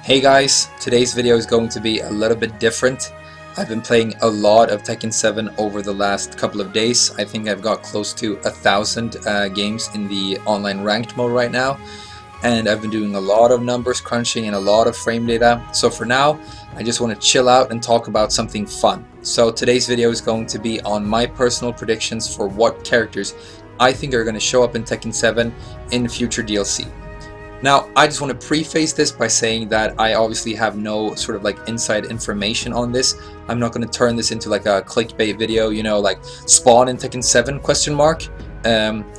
Hey guys, today's video is going to be a little bit different. I've been playing a lot of Tekken 7 over the last couple of days. I think I've got close to 1,000 games in the online ranked mode right now. And I've been doing a lot of numbers crunching and a lot of frame data. So for now, I just want to chill out and talk about something fun. So today's video is going to be on my personal predictions for what characters I think are going to show up in Tekken 7 in future DLC. Now, I just want to preface this by saying that I obviously have no sort of like inside information on this. I'm not going to turn this into like a clickbait video, you know, like spawn in Tekken 7 question mark.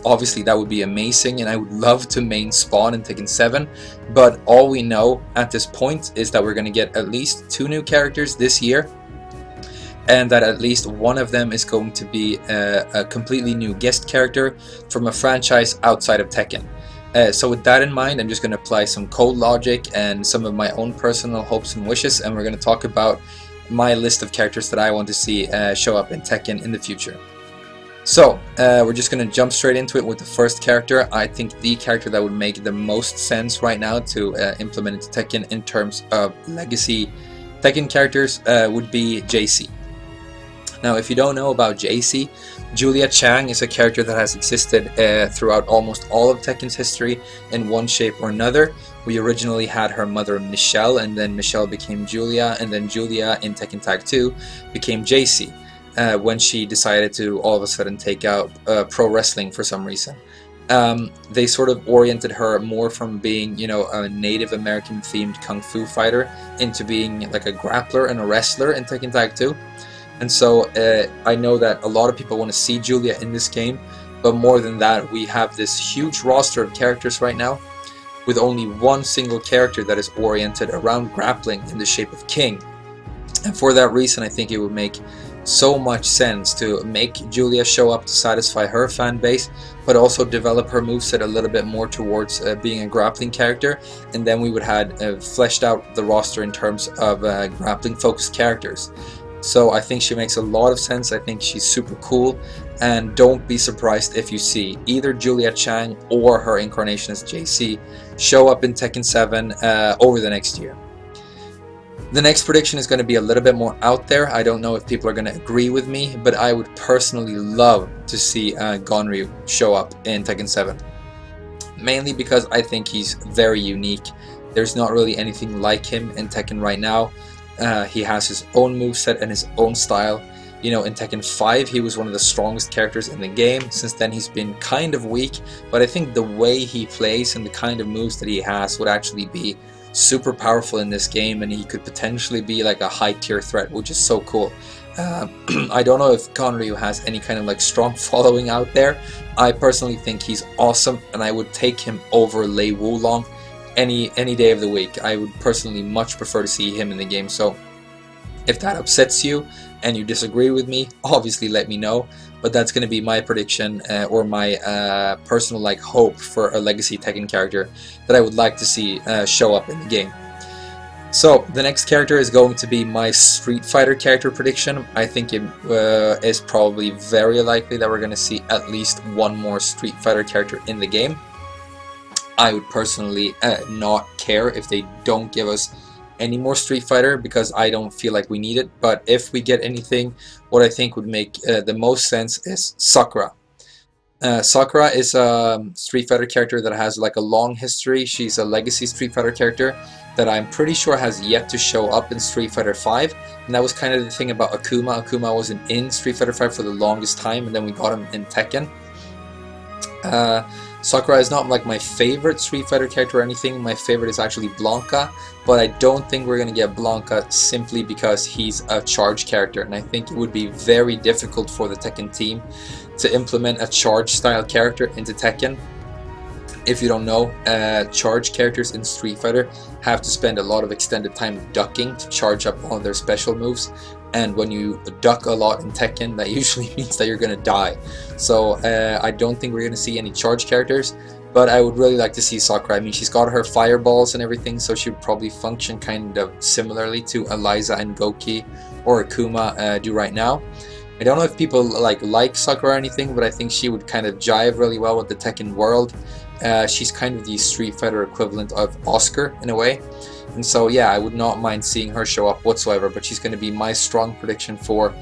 Obviously that would be amazing and I would love to main spawn in Tekken 7, but all we know at this point is that we're going to get at least 2 new characters this year, and that at least one of them is going to be a completely new guest character from a franchise outside of Tekken. So with that in mind, I'm just going to apply some code logic and some of my own personal hopes and wishes, and we're going to talk about my list of characters that I want to see show up in Tekken in the future. So we're just going to jump straight into it with the first character. I think the character that would make the most sense right now to implement into Tekken in terms of legacy Tekken characters would be JC. Now, if you don't know about JC, Julia Chang is a character that has existed throughout almost all of Tekken's history in one shape or another. We originally had her mother Michelle, and then Michelle became Julia, and then Julia in Tekken Tag 2 became JC when she decided to all of a sudden take out pro wrestling for some reason. They sort of oriented her more from being, you know, a Native American themed kung fu fighter into being like a grappler and a wrestler in Tekken Tag 2. And so I know that a lot of people want to see Julia in this game, but more than that, we have this huge roster of characters right now with only one single character that is oriented around grappling in the shape of King. And for that reason, I think it would make so much sense to make Julia show up to satisfy her fan base, but also develop her moveset a little bit more towards being a grappling character, and then we would have fleshed out the roster in terms of grappling focused characters. So I think she makes a lot of sense. I think she's super cool, and don't be surprised if you see either Julia Chang or her incarnation as JC show up in Tekken 7 over the next year. The next prediction is going to be a little bit more out there. I don't know if people are going to agree with me, but I would personally love to see Gondry show up in Tekken 7. Mainly because I think he's very unique. There's not really anything like him in Tekken right now. He has his own moveset and his own style. You know, in Tekken 5 he was one of the strongest characters in the game. Since then he's been kind of weak, but I think the way he plays and the kind of moves that he has would actually be super powerful in this game, and he could potentially be like a high tier threat, which is so cool. I don't know if Gondry has any kind of like strong following out there. I personally think he's awesome, and I would take him over Lei Wulong any day of the week. I would personally much prefer to see him in the game. So if that upsets you and you disagree with me, obviously let me know, but that's going to be my prediction or my personal like hope for a legacy Tekken character that I would like to see show up in the game. So the next character is going to be my Street Fighter character prediction. I think it is probably very likely that we're going to see at least one more Street Fighter character in the game. I would personally not care if they don't give us any more Street Fighter, because I don't feel like we need it. But if we get anything, what I think would make the most sense is Sakura. Sakura is a Street Fighter character that has like a long history. She's a legacy Street Fighter character that I'm pretty sure has yet to show up in Street Fighter 5. And that was kind of the thing about Akuma. Akuma wasn't in Street Fighter 5 for the longest time, and then we got him in Tekken. Sakura is not like my favorite Street Fighter character or anything. My favorite is actually Blanca, but I don't think we're going to get Blanca simply because he's a charge character, and I think it would be very difficult for the Tekken team to implement a charge style character into Tekken. If you don't know, charge characters in Street Fighter have to spend a lot of extended time ducking to charge up all of their special moves, and when you duck a lot in Tekken, that usually means that you're gonna die. So I don't think we're gonna see any charge characters, but I would really like to see Sakura. I mean, she's got her fireballs and everything, so she would probably function kind of similarly to Eliza and Goki or Akuma do right now. I don't know if people like Sakura or anything, but I think she would kind of jive really well with the Tekken world. She's kind of the Street Fighter equivalent of Oscar in a way. And so yeah, I would not mind seeing her show up whatsoever, but she's going to be my strong prediction for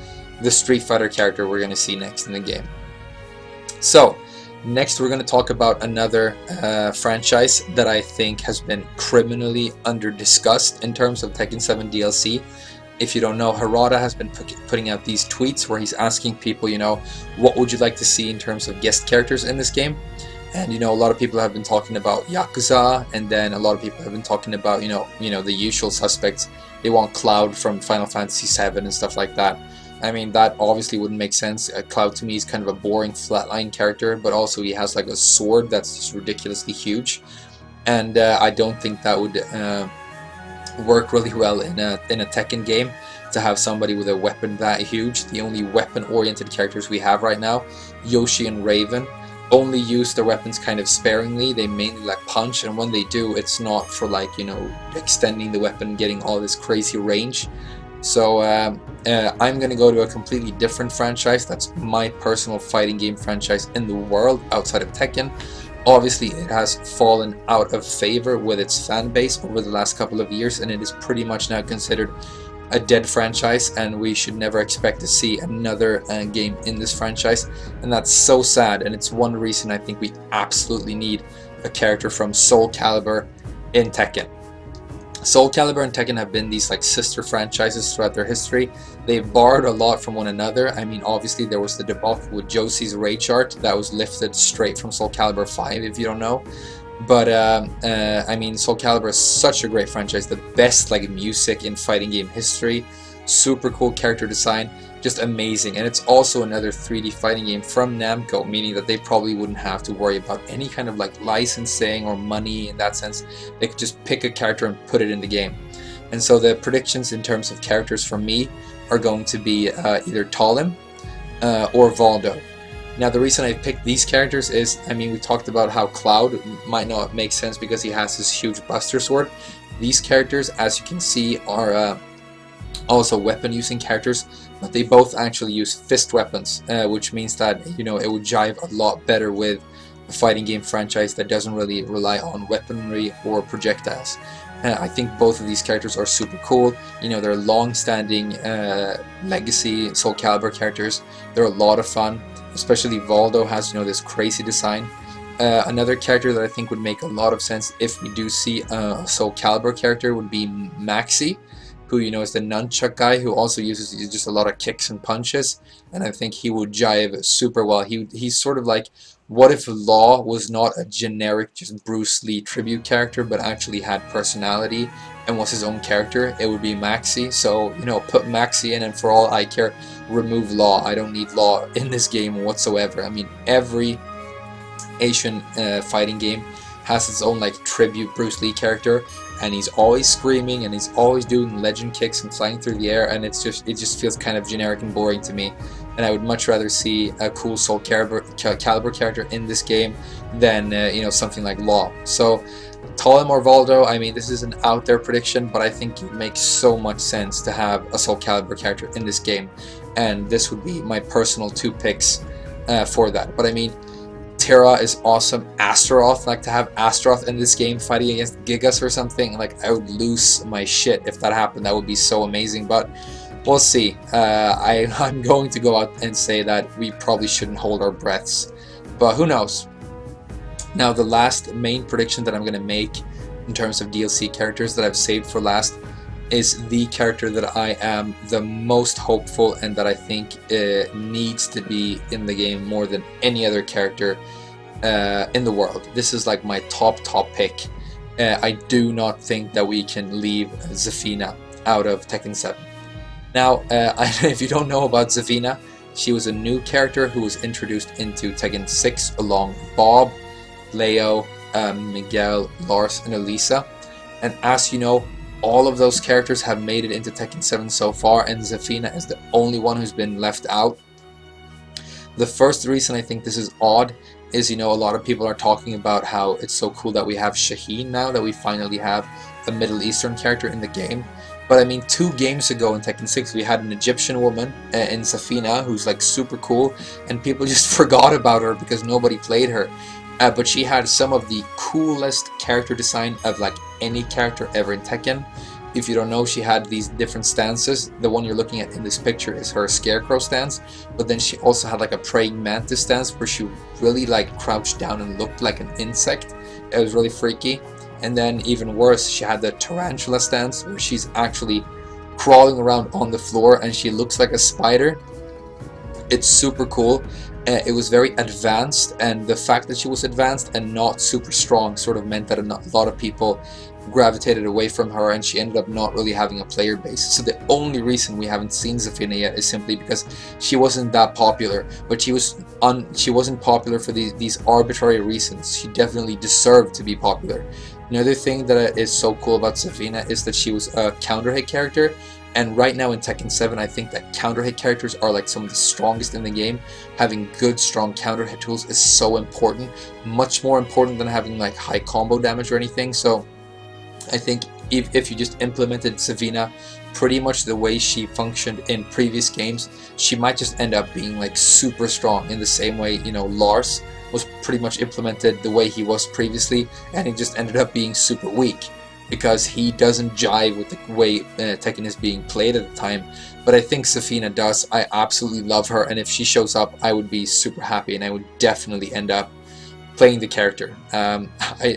the Street Fighter character we're going to see next in the game. So, next we're going to talk about another franchise that I think has been criminally under-discussed in terms of Tekken 7 DLC. If you don't know, Harada has been putting out these tweets where he's asking people, you know, what would you like to see in terms of guest characters in this game? And, you know, a lot of people have been talking about Yakuza, and then a lot of people have been talking about, you know, the usual suspects. They want Cloud from Final Fantasy VII and stuff like that. I mean, that obviously wouldn't make sense. Cloud to me is kind of a boring flatline character, but also he has like a sword that's just ridiculously huge. And I don't think that would work really well in a Tekken game, to have somebody with a weapon that huge. The only weapon-oriented characters we have right now, Yoshi and Raven, only use their weapons kind of sparingly. They mainly like punch, and when they do, it's not for like, you know, extending the weapon, getting all this crazy range. So I'm gonna go to a completely different franchise. That's my personal fighting game franchise in the world outside of Tekken. Obviously, it has fallen out of favor with its fan base over the last couple of years, and it is pretty much now considered a dead franchise, and we should never expect to see another game in this franchise, and that's so sad. And it's one reason I think we absolutely need a character from Soul Calibur in Tekken. Soul Calibur and Tekken have been these like sister franchises throughout their history. They've borrowed a lot from one another. I mean, obviously there was the debacle with Josie's Rage Art that was lifted straight from Soul Calibur 5, if you don't know. But I mean, Soul Calibur is such a great franchise, the best like music in fighting game history, super cool character design, just amazing. And it's also another 3D fighting game from Namco, meaning that they probably wouldn't have to worry about any kind of like licensing or money in that sense. They could just pick a character and put it in the game. And so the predictions in terms of characters from me are going to be either Talim or Voldo. Now, the reason I picked these characters is, I mean, we talked about how Cloud might not make sense because he has this huge Buster Sword. These characters, as you can see, are also weapon-using characters, but they both actually use fist weapons, which means that, you know, it would jive a lot better with a fighting game franchise that doesn't really rely on weaponry or projectiles. I think both of these characters are super cool. You know, they're long-standing legacy Soul Calibur characters. They're a lot of fun. Especially Voldo has, you know, this crazy design. Another character that I think would make a lot of sense if we do see a Soul Calibur character would be Maxie, who, you know, is the nunchuck guy who also uses just a lot of kicks and punches, and I think he would jive super well. He's sort of like, what if Law was not a generic just Bruce Lee tribute character, but actually had personality and was his own character? It would be Maxie. So, you know, put Maxie in, and for all I care, remove Law. I don't need Law in this game whatsoever. I mean, every Asian fighting game has its own like tribute Bruce Lee character, and he's always screaming and he's always doing legend kicks and flying through the air, and it just feels kind of generic and boring to me. And I would much rather see a cool Soul Calibur character in this game than you know, something like Law. So Talim or Voldo, I mean, this is an out there prediction, but I think it makes so much sense to have a Soul Calibur character in this game, and this would be my personal 2 picks for that. But I mean, Terra is awesome. Astaroth, like to have Astaroth in this game fighting against Gigas or something, like I would lose my shit if that happened. That would be so amazing, but we'll see. I'm going to go out and say that we probably shouldn't hold our breaths, but who knows. Now, the last main prediction that I'm going to make in terms of DLC characters that I've saved for last is the character that I am the most hopeful and that I think needs to be in the game more than any other character in the world. This is like my top pick. I do not think that we can leave Safina out of Tekken 7. Now, if you don't know about Safina, she was a new character who was introduced into Tekken 6 along with Bob, Leo, Miguel, Lars, and Elisa. And as you know, all of those characters have made it into Tekken 7 so far, and Safina is the only one who's been left out. The first reason I think this is odd is, you know, a lot of people are talking about how it's so cool that we have Shaheen now, that we finally have a Middle Eastern character in the game. But I mean, 2 games ago in Tekken 6, we had an Egyptian woman in Safina who's like super cool, and people just forgot about her because nobody played her. But she had some of the coolest character design of like any character ever in Tekken. If you don't know, she had these different stances. The one you're looking at in this picture is her scarecrow stance, but then she also had like a praying mantis stance where she really like crouched down and looked like an insect. It was really freaky. And then even worse, she had the tarantula stance where she's actually crawling around on the floor and she looks like a spider. It's super cool. It was very advanced, and the fact that she was advanced and not super strong sort of meant that a lot of people gravitated away from her, and she ended up not really having a player base. So the only reason we haven't seen Safina yet is simply because she wasn't that popular. But she wasn't popular for these arbitrary reasons. She definitely deserved to be popular. Another thing that is so cool about Safina is that she was a counter hit character. And right now in Tekken 7, I think that counter hit characters are like some of the strongest in the game. Having good, strong counter hit tools is so important. Much more important than having like high combo damage or anything. So I think if you just implemented Safina pretty much the way she functioned in previous games, she might just end up being like super strong in the same way, you know, Lars was pretty much implemented the way he was previously, and he just ended up being super weak, because he doesn't jive with the way Tekken is being played at the time. But I think Safina does. I absolutely love her, and if she shows up, I would be super happy, and I would definitely end up playing the character.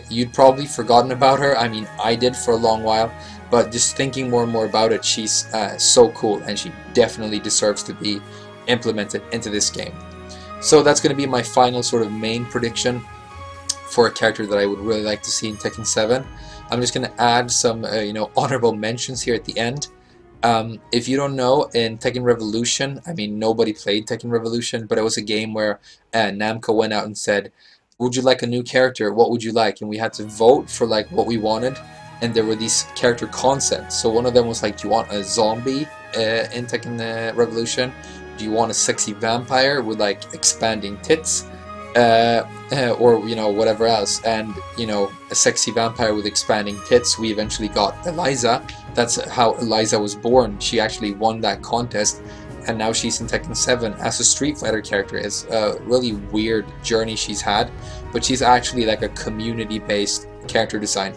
You'd probably forgotten about her. I mean, I did for a long while, but just thinking more and more about it, she's so cool, and she definitely deserves to be implemented into this game. So that's going to be my final sort of main prediction for a character that I would really like to see in Tekken 7. I'm just going to add some honorable mentions here at the end. If you don't know, in Tekken Revolution, I mean, nobody played Tekken Revolution, but it was a game where Namco went out and said, would you like a new character? What would you like? And we had to vote for like what we wanted, and there were these character concepts. So one of them was like, do you want a zombie in Tekken Revolution? Do you want a sexy vampire with like expanding tits? Or you know, whatever else. And you know, a sexy vampire with expanding tits, we eventually got Eliza. That's how Eliza was born. She actually won that contest, and now she's in Tekken 7 as a Street Fighter character. It's a really weird journey she's had, but she's actually like a community-based character design.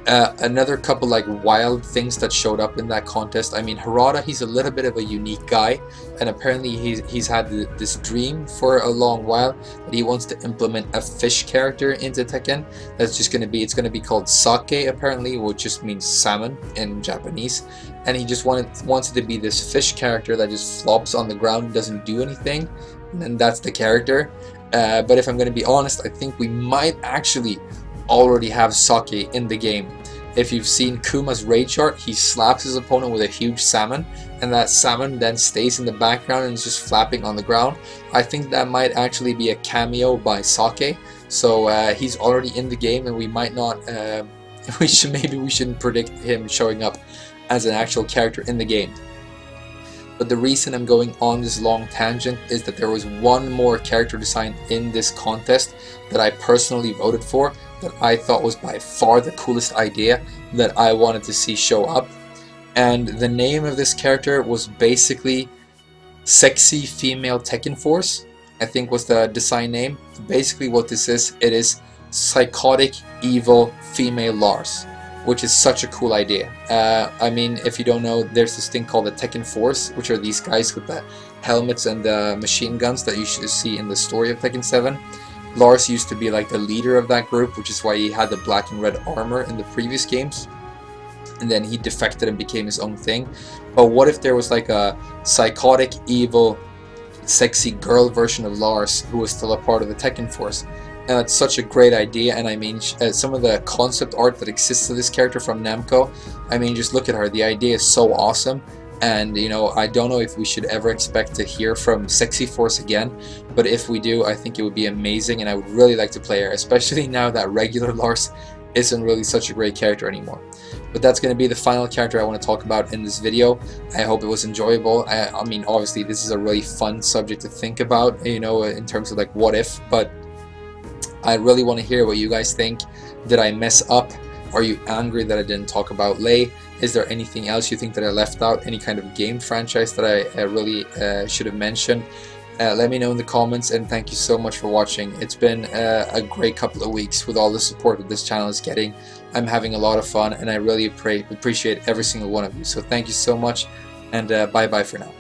Another couple like wild things that showed up in that contest. I mean, Harada, he's a little bit of a unique guy, and apparently he's had this dream for a long while that he wants to implement a fish character into Tekken. That's just going to be, it's going to be called Sake apparently, which just means salmon in Japanese. And he just wants it to be this fish character that just flops on the ground and doesn't do anything, and that's the character. But if I'm going to be honest, I think we might actually already have Sake in the game. If you've seen Kuma's raid chart, he slaps his opponent with a huge salmon, and that salmon then stays in the background and is just flapping on the ground. I think that might actually be a cameo by Sake. So he's already in the game, and we might not we shouldn't predict him showing up as an actual character in the game. But the reason I'm going on this long tangent is that there was one more character design in this contest that I personally voted for, that I thought was by far the coolest idea that I wanted to see show up. And the name of this character was basically Sexy Female Tekken Force, I think was the design name. Basically what this is, it is Psychotic Evil Female Lars, which is such a cool idea. I mean, if you don't know, there's this thing called the Tekken Force, which are these guys with the helmets and the machine guns that you should see in the story of Tekken 7. Lars used to be like the leader of that group, which is why he had the black and red armor in the previous games. And then he defected and became his own thing. But what if there was like a psychotic, evil, sexy girl version of Lars who was still a part of the Tekken Force? And that's such a great idea. And I mean, some of the concept art that exists of this character from Namco, I mean, just look at her. The idea is so awesome. And you know, I don't know if we should ever expect to hear from Sexy Force again, but if we do, I think it would be amazing, and I would really like to play her, especially now that regular Lars isn't really such a great character anymore. But that's going to be the final character I want to talk about in this video. I hope it was enjoyable. I mean, obviously this is a really fun subject to think about, you know, in terms of like what if, but I really want to hear what you guys think. Did I mess up? Are you angry that I didn't talk about Lei? Is there anything else you think that I left out? Any kind of game franchise that I really should have mentioned? Let me know in the comments, and thank you so much for watching. It's been a great couple of weeks with all the support that this channel is getting. I'm having a lot of fun, and I really appreciate every single one of you. So thank you so much, and bye bye for now.